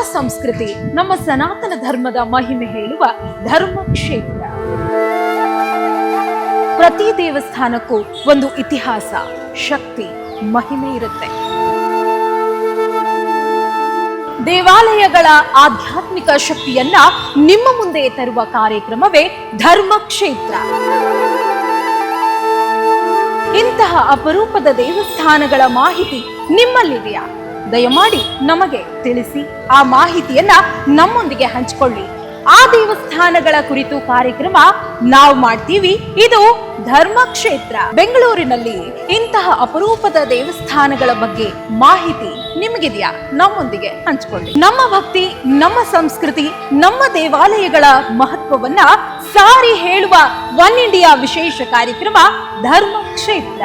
ಸಂಸ್ಕೃತಿ, ನಮ್ಮ ಸನಾತನ ಧರ್ಮದ ಮಹಿಮೆ ಹೇಳುವ ಧರ್ಮಕ್ಷೇತ್ರ. ಪ್ರತಿ ದೇವಸ್ಥಾನಕ್ಕೂ ಒಂದು ಇತಿಹಾಸ, ಶಕ್ತಿ, ಮಹಿಮೆ ಇರುತ್ತೆ. ದೇವಾಲಯಗಳ ಆಧ್ಯಾತ್ಮಿಕ ಶಕ್ತಿಯನ್ನ ನಿಮ್ಮ ಮುಂದೆ ತರುವ ಕಾರ್ಯಕ್ರಮವೇ ಧರ್ಮಕ್ಷೇತ್ರ. ಇಂತಹ ಅಪರೂಪದ ದೇವಸ್ಥಾನಗಳ ಮಾಹಿತಿ ನಿಮ್ಮಲ್ಲಿದೆಯಾ? ದಯಮಾಡಿ ನಮಗೆ ತಿಳಿಸಿ, ಆ ಮಾಹಿತಿಯನ್ನ ನಮ್ಮೊಂದಿಗೆ ಹಂಚಿಕೊಳ್ಳಿ. ಆ ದೇವಸ್ಥಾನಗಳ ಕುರಿತು ಕಾರ್ಯಕ್ರಮ ನಾವು ಮಾಡ್ತೀವಿ. ಇದು ಧರ್ಮಕ್ಷೇತ್ರ. ಬೆಂಗಳೂರಿನಲ್ಲಿ ಇಂತಹ ಅಪರೂಪದ ದೇವಸ್ಥಾನಗಳ ಬಗ್ಗೆ ಮಾಹಿತಿ ನಿಮಗಿದೆಯಾ? ನಮ್ಮೊಂದಿಗೆ ಹಂಚಿಕೊಳ್ಳಿ. ನಮ್ಮ ಭಕ್ತಿ, ನಮ್ಮ ಸಂಸ್ಕೃತಿ, ನಮ್ಮ ದೇವಾಲಯಗಳ ಮಹತ್ವವನ್ನ ಸಾರಿ ಹೇಳುವ ಒನ್ ಇಂಡಿಯಾ ವಿಶೇಷ ಕಾರ್ಯಕ್ರಮ ಧರ್ಮಕ್ಷೇತ್ರ.